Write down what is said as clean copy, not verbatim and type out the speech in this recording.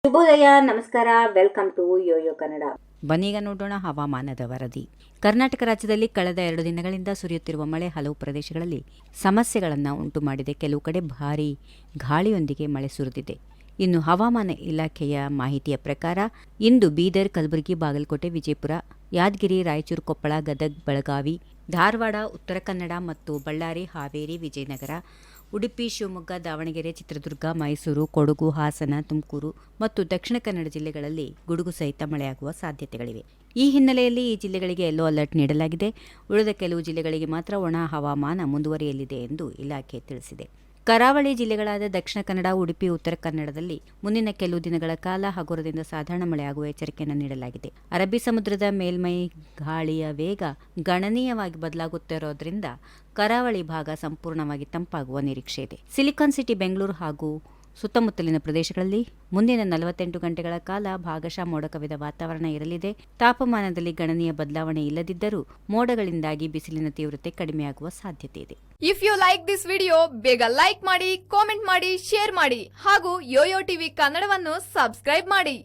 ಶುಭೋದಯ, ನಮಸ್ಕಾರ, welcome to Yoyo Kannada. ಬನ್ನೀಗ ನೋಡೋಣ ಹವಾಮಾನದ ವರದಿ. ಕರ್ನಾಟಕ ರಾಜ್ಯದಲ್ಲಿ ಕಳೆದ 2 ದಿನಗಳಿಂದ ಸುರಿಯುತ್ತಿರುವ ಮಳೆ ಹಲವು ಪ್ರದೇಶಗಳಲ್ಲಿ ಸಮಸ್ಯೆಗಳನ್ನು ಉಂಟು ಮಾಡಿದೆ. ಕೆಲವು ಕಡೆ ಭಾರೀ ಗಾಳಿಯೊಂದಿಗೆ ಮಳೆ ಸುರಿದಿದೆ. ಇನ್ನು ಹವಾಮಾನ ಇಲಾಖೆಯ ಮಾಹಿತಿಯ ಪ್ರಕಾರ ಇಂದು ಬೀದರ್, ಕಲಬುರಗಿ, ಬಾಗಲಕೋಟೆ, ವಿಜಯಪುರ, ಯಾದಗಿರಿ, ರಾಯಚೂರು, ಕೊಪ್ಪಳ, ಗದಗ, ಬೆಳಗಾವಿ, ಧಾರವಾಡ, ಉತ್ತರ ಕನ್ನಡ ಮತ್ತು ಬಳ್ಳಾರಿ, ಹಾವೇರಿ, ವಿಜಯನಗರ, ಉಡುಪಿ, ಶಿವಮೊಗ್ಗ, ದಾವಣಗೆರೆ, ಚಿತ್ರದುರ್ಗ, ಮೈಸೂರು, ಕೊಡಗು, ಹಾಸನ, ತುಮಕೂರು ಮತ್ತು ದಕ್ಷಿಣ ಕನ್ನಡ ಜಿಲ್ಲೆಗಳಲ್ಲಿ ಗುಡುಗು ಸಹಿತ ಮಳೆಯಾಗುವ ಸಾಧ್ಯತೆಗಳಿವೆ. ಈ ಹಿನ್ನೆಲೆಯಲ್ಲಿ ಈ ಜಿಲ್ಲೆಗಳಿಗೆ ಯೆಲ್ಲೋ ಅಲರ್ಟ್ ನೀಡಲಾಗಿದೆ. ಉಳಿದ ಕೆಲವು ಜಿಲ್ಲೆಗಳಿಗೆ ಮಾತ್ರ ಒಣ ಹವಾಮಾನ ಮುಂದುವರಿಯಲಿದೆ ಎಂದು ಇಲಾಖೆ ತಿಳಿಸಿದೆ. ಕರಾವಳಿ ಜಿಲ್ಲೆಗಳಾದ ದಕ್ಷಿಣ ಕನ್ನಡ, ಉಡುಪಿ, ಉತ್ತರ ಕನ್ನಡದಲ್ಲಿ ಮುಂದಿನ ಕೆಲವು ದಿನಗಳ ಕಾಲ ಹಗುರದಿಂದ ಸಾಧಾರಣ ಮಳೆಯಾಗುವ ಎಚ್ಚರಿಕೆಯನ್ನು ನೀಡಲಾಗಿದೆ. ಅರಬ್ಬಿ ಸಮುದ್ರದ ಮೇಲ್ಮೈ ಗಾಳಿಯ ವೇಗ ಗಣನೀಯವಾಗಿ ಬದಲಾಗುತ್ತಿರೋದ್ರಿಂದ ಕರಾವಳಿ ಭಾಗ ಸಂಪೂರ್ಣವಾಗಿ ತಂಪಾಗುವ ನಿರೀಕ್ಷೆ ಇದೆ. ಸಿಲಿಕಾನ್ ಸಿಟಿ ಬೆಂಗಳೂರು ಹಾಗೂ ಸುತ್ತಮುತ್ತಲಿನ ಪ್ರದೇಶಗಳಲ್ಲಿ ಮುಂದಿನ 48 ಗಂಟೆಗಳ ಕಾಲ ಭಾಗಶಃ ಮೋಡ ಕವಿದ ವಾತಾವರಣ ಇರಲಿದೆ. ತಾಪಮಾನದಲ್ಲಿ ಗಣನೀಯ ಬದಲಾವಣೆ ಇಲ್ಲದಿದ್ದರೂ ಮೋಡಗಳಿಂದಾಗಿ ಬಿಸಿಲಿನ ತೀವ್ರತೆ ಕಡಿಮೆಯಾಗುವ ಸಾಧ್ಯತೆ ಇದೆ. If you like this video, ಬೇಗ ಲೈಕ್ ಮಾಡಿ, ಕಾಮೆಂಟ್ ಮಾಡಿ, ಶೇರ್ ಮಾಡಿ ಹಾಗೂ ಯೋಯೋ ಟಿವಿ ಕನ್ನಡವನ್ನು ಸಬ್ಸ್ಕ್ರೈಬ್ ಮಾಡಿ.